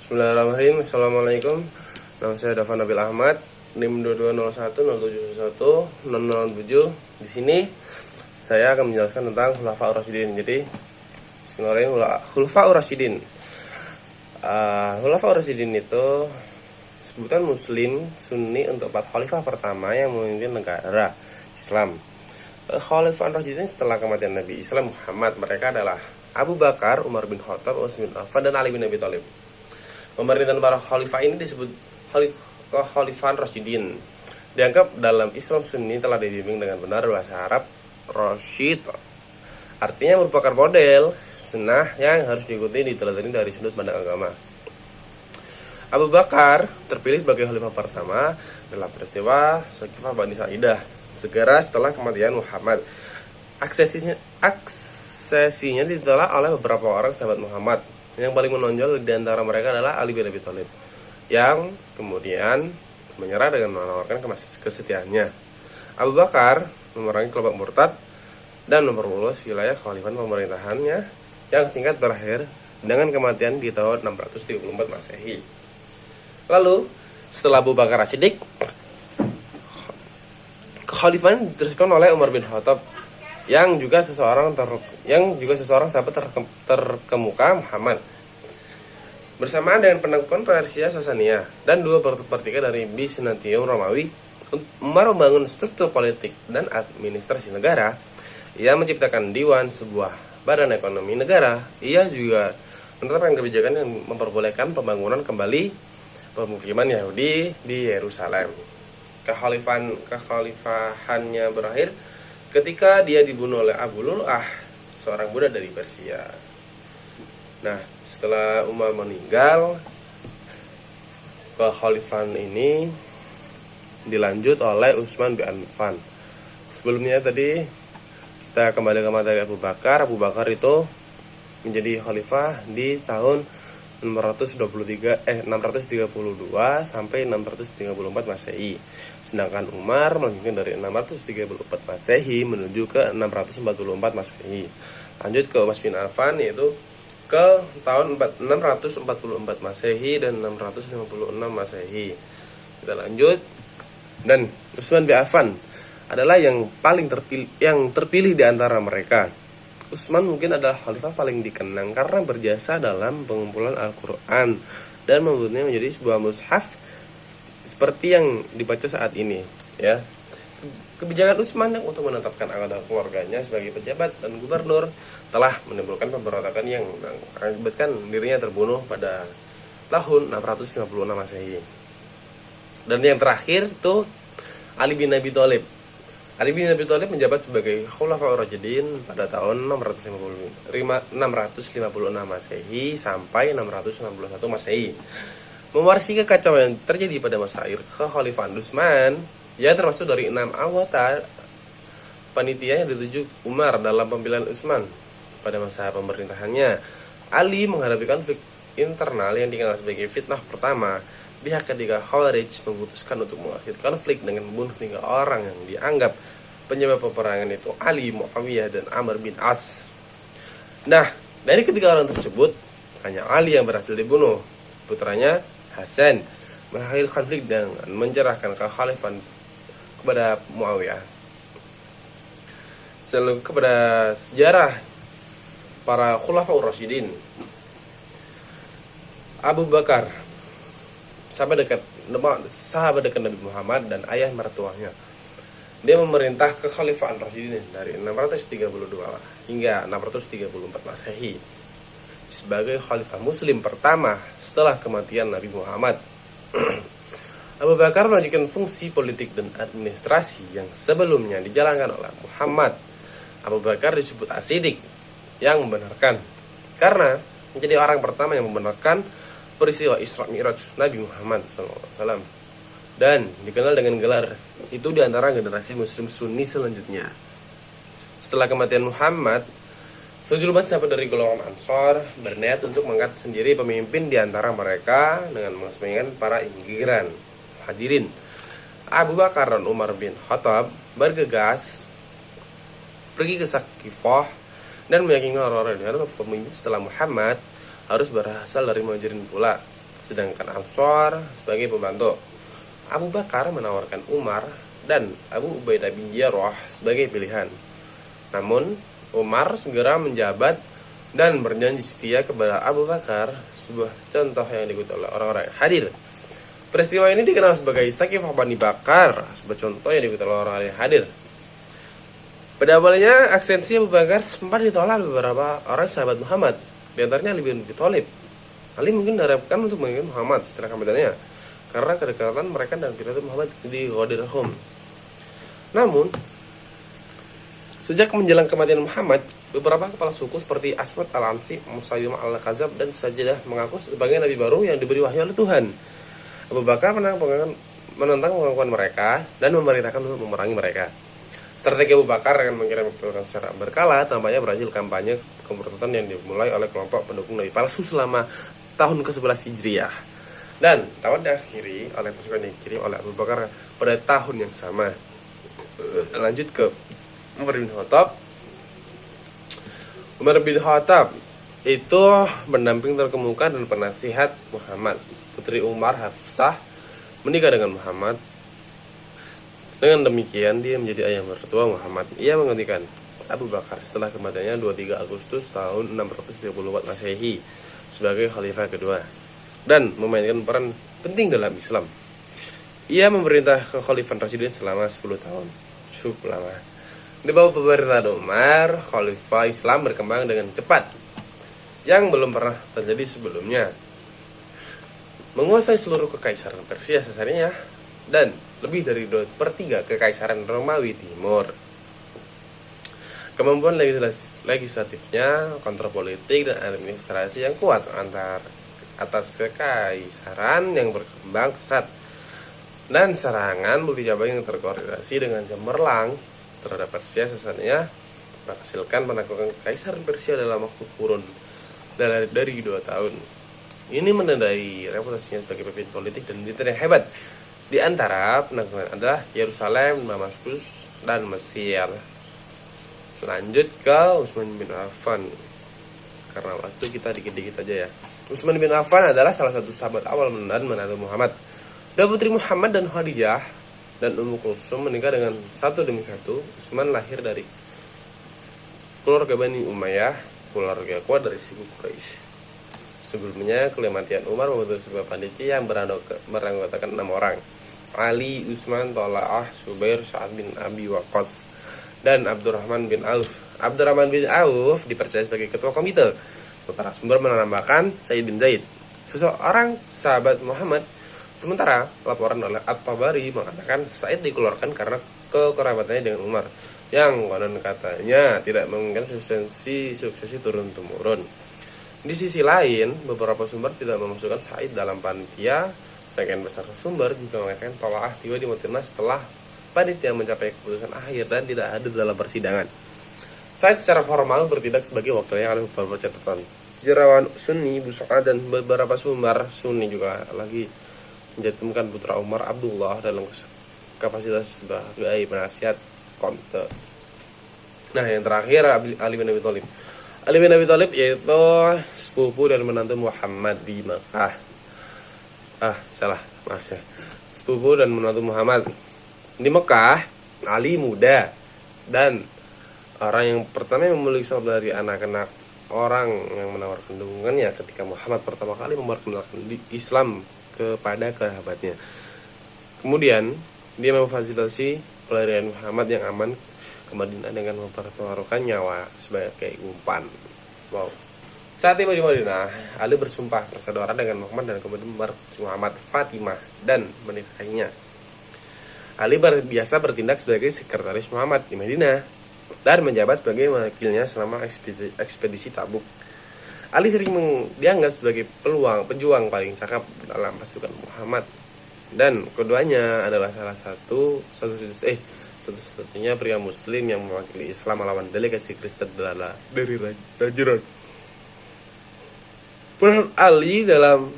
Bismillahirrahmanirrahim. Assalamualaikum. Nama saya Dava Nabil Ahmad, NIM 2201071007. Di sini saya akan menjelaskan tentang Khulafaur Rasyidin. Jadi, Bismillahirrahmanirrahim. Khulafaur Rasyidin. Khulafaur Rasyidin itu sebutan Muslim Sunni untuk 4 khalifah pertama yang memimpin negara Islam. Khalifah Rasyidin setelah kematian Nabi Islam Muhammad, mereka adalah Abu Bakar, Umar bin Khattab, Utsman bin Affan, dan Ali bin Abi Thalib. Pemerintahan para khalifah ini disebut Khalifah Rasyidin. Dianggap dalam Islam Sunni telah dibimbing dengan benar bahasa Arab Rasyid, artinya merupakan model sunnah yang harus diikuti diteladani dari sudut pandang agama. Abu Bakar terpilih sebagai khalifah pertama dalam peristiwa Saqifah Bani Sa'idah segera setelah kematian Muhammad. Aksesinya ditolak oleh beberapa orang sahabat Muhammad. Yang paling menonjol di antara mereka adalah Ali bin Abi Thalib, yang kemudian menyerah dengan menawarkan kesetiaannya. Abu Bakar memerangi kelompok murtad dan memperluas wilayah kekhalifahan pemerintahannya yang singkat berakhir dengan kematian di tahun 634 Masehi. Lalu, setelah Abu Bakar As-Siddiq, kekhalifahan diteruskan oleh Umar bin Khattab yang juga seseorang sahabat terkemuka Muhammad. Bersamaan dengan penaklukan Persia Sasania dan 2/3 dari Bizantium Romawi, Umar membangun struktur politik dan administrasi negara. Ia menciptakan Diwan, sebuah badan ekonomi negara. Ia juga menetapkan kebijakan yang memperbolehkan pembangunan kembali pemukiman Yahudi di Yerusalem. Kekhalifahannya berakhir ketika dia dibunuh oleh Abu Lu'ah, seorang budak dari Persia. Nah, setelah Umar meninggal, kekhalifahan ini dilanjut oleh Utsman bin Affan. Sebelumnya tadi kita kembali ke materi Abu Bakar. Abu Bakar itu menjadi khalifah di tahun 632 sampai 634 Masehi. Sedangkan Umar melanjutkan dari 634 Masehi menuju ke 644 Masehi. Lanjut ke Utsman bin Affan, yaitu ke tahun 644 Masehi dan 656 Masehi. Kita lanjut. Dan Utsman bin Affan adalah yang terpilih di antara mereka. Utsman mungkin adalah khalifah paling dikenang karena berjasa dalam pengumpulan Al-Quran dan membuatnya menjadi sebuah mushaf seperti yang dibaca saat ini, ya. Kebijakan Utsman untuk menetapkan anggota keluarganya sebagai pejabat dan gubernur telah menimbulkan pemberontakan yang mengakibatkan dirinya terbunuh pada tahun 656 Masehi. Dan yang terakhir itu Ali bin Abi Thalib. Ali bin Abi Thalib menjabat sebagai Khulafaur Rasyidin pada tahun 656 Masehi sampai 661 Masehi. Mewarisi kekacauan yang terjadi pada masa akhir kekhalifahan Utsman, ia termasuk dari 6 anggota panitia yang dituju Umar dalam pemilihan Utsman pada masa pemerintahannya. Ali menghadapi konflik internal yang dikenal sebagai fitnah pertama. Pihak ketiga Khawarij memutuskan untuk mengakhiri konflik dengan membunuh 3 orang yang dianggap penyebab peperangan, itu Ali, Muawiyah, dan Amr bin As. Nah, dari ketiga orang tersebut hanya Ali yang berhasil dibunuh. Putranya Hasan mengakhiri konflik dengan menyerahkan kekhalifahan kepada Muawiyah. Selalu kepada sejarah para Khulafaur Rasyidin. Abu Bakar, sahabat dekat Nabi Muhammad dan ayah mertuanya. Dia memerintah kekhalifahan Rasyidin dari 632 hingga 634 Masehi sebagai khalifah muslim pertama setelah kematian Nabi Muhammad. Abu Bakar melanjutkan fungsi politik dan administrasi yang sebelumnya dijalankan oleh Muhammad. Abu Bakar disebut As-Siddiq, yang membenarkan, karena menjadi orang pertama yang membenarkan peristiwa Isra Mi'raj Nabi Muhammad SAW, dan dikenal dengan gelar itu di antara generasi Muslim Sunni selanjutnya. Setelah kematian Muhammad, sejumlah sahabat dari golongan Ansor berniat untuk mengangkat sendiri pemimpin di antara mereka dengan mengesahkan para imigran Hadirin. Abu Bakar dan Umar bin Khattab bergegas pergi ke Saqifah dan meyakinkan orang-orang di sana pemimpin setelah Muhammad harus berasal dari Muhajirin pula. sedangkan Ansor sebagai pembantu. Abu Bakar menawarkan Umar dan Abu Ubaidah bin Jarrah sebagai pilihan. Namun, Umar segera menjabat dan berjanji setia kepada Abu Bakar, sebuah contoh yang diikuti oleh orang-orang yang hadir. Peristiwa ini dikenal sebagai Sakifah Bani Bakar, sebuah contoh yang diikuti oleh orang-orang yang hadir. Pada awalnya, aksensi Abu Bakar sempat ditolak beberapa orang sahabat Muhammad, di antaranya Ali bin Abi Thalib. Ali mungkin diharapkan untuk mengikuti Muhammad setelah kematiannya, karena kedekatan mereka dan pidato Muhammad di Ghadir Hum. Namun, sejak menjelang kematian Muhammad, beberapa kepala suku seperti Aswad al-Ansi, Musaylimah al-Kazab, dan Sajadah mengaku sebagai nabi baru yang diberi wahyu oleh Tuhan. Abu Bakar menentang pengakuan mereka dan memerintahkan untuk memerangi mereka. Strategi Abu Bakar akan mengirim pasukan secara berkala, tampaknya berhasil kampanye pemberontakan yang dimulai oleh kelompok pendukung nabi palsu selama tahun ke-11 Hijriah. Dan tahun diakhiri oleh pasukan yang dikirim oleh Abu Bakar pada tahun yang sama. Lanjut ke Umar bin Khattab. Umar bin Khattab itu pendamping terkemuka dan penasihat Muhammad. Putri Umar, Hafsah, menikah dengan Muhammad. Dengan demikian dia menjadi ayah mertua Muhammad. Ia menggantikan Abu Bakar setelah kematiannya 23 Agustus tahun 634 Masehi sebagai khalifah kedua dan memainkan peran penting dalam Islam. Ia memerintah kekhalifahan Rasyidin selama 10 tahun. Cukup lama. Di bawah pemerintahan Umar, khalifah Islam berkembang dengan cepat yang belum pernah terjadi sebelumnya. Menguasai seluruh kekaisaran Persia sisanya dan lebih dari 2/3 kekaisaran Romawi Timur. Kemampuan legislatifnya, kontrol politik dan administrasi yang kuat atas kekaisaran yang berkembang pesat dan serangan multi-cabang yang terkoordinasi dengan cemerlang terhadap Persia sisanya menghasilkan penaklukan kekaisaran Persia dalam waktu kurun dari 2 tahun. Ini menandai reputasinya sebagai pemimpin politik dan militer yang hebat. Di antara penaklukan adalah Yerusalem, Damaskus, dan Mesir. Lanjut ke Utsman bin Affan. Karena waktu kita dikit-dikit aja ya. Utsman bin Affan adalah salah satu sahabat awal dan menantu Muhammad. Dua putri Muhammad dan Khadijah dan Ummu Kulsum menikah dengan satu demi satu. Utsman lahir dari keluarga Bani Umayyah, keluarga kuat dari suku Quraisy. Sebelumnya, kematian Umar membentuk sebuah panitia yang beranggotakan 6 orang. Ali, Utsman, Thala'ah, Zubair, Sa'ad bin Abi Waqqas, dan Abdurrahman bin Auf. Abdurrahman bin Auf dipercaya sebagai ketua komite. Beberapa sumber menambahkan Said bin Zaid, seseorang sahabat Muhammad. Sementara laporan oleh At-Tabari mengatakan Said dikeluarkan karena kekerabatannya dengan Umar, yang konon katanya tidak menginginkan suksesi turun-temurun. Di sisi lain, beberapa sumber tidak memasukkan Said dalam panitia, sebagian besar sumber juga mengatakan Thala'ah tiba di Madinah setelah panitia mencapai keputusan akhir dan tidak hadir dalam persidangan. Said secara formal bertindak sebagai wakilnya oleh beberapa catatan. Sejarawan Sunni, Busaka, dan beberapa sumber Sunni juga lagi mencantumkan putra Umar, Abdullah, dalam kapasitas sebagai penasihat komite. Nah, yang terakhir Ali bin Abi Thalib. Ali bin Abi Thalib yaitu sepupu dan menantu Muhammad di Mekah. Sepupu dan menantu Muhammad di Mekah. Ali muda dan orang yang pertama yang memiliki Islam dari anak-anak orang yang menawarkan dukungannya ketika Muhammad pertama kali memperkenalkan Islam kepada kerabatnya. Kemudian dia memfasilitasi pelarian Muhammad yang aman ke Madinah dengan mempertaruhkan nyawa sebagai umpan. Wow. Saat tiba di Madinah, Ali bersumpah persaudaraan dengan Muhammad dan kemudian Muhammad Fatimah dan menikahinya. Ali biasa bertindak sebagai sekretaris Muhammad di Madinah dan menjabat sebagai wakilnya selama ekspedisi Tabuk. Ali sering dianggap sebagai pejuang paling cakap dalam pasukan Muhammad, dan keduanya adalah satu-satunya pria muslim yang mewakili Islam melawan delegasi Kristen dari Najran. Peran Ali dalam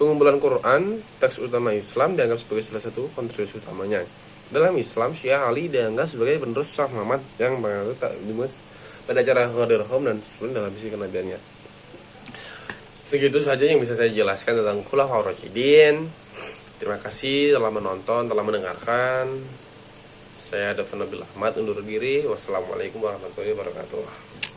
pengumpulan Quran, teks utama Islam, dianggap sebagai salah satu kontribusi utamanya. Dalam Islam, Syiah Ali dianggap sebagai penerus Syekh Muhammad yang mengaku tak dimus pada acara Ghadir Hum dan sebelum dalam misi kenabiannya. Segitu saja yang bisa saya jelaskan tentang Khulafaur Rasyidin. Terima kasih telah menonton, telah mendengarkan. Saya Dafan Nabil Ahmad undur diri. Wassalamualaikum warahmatullahi wabarakatuh.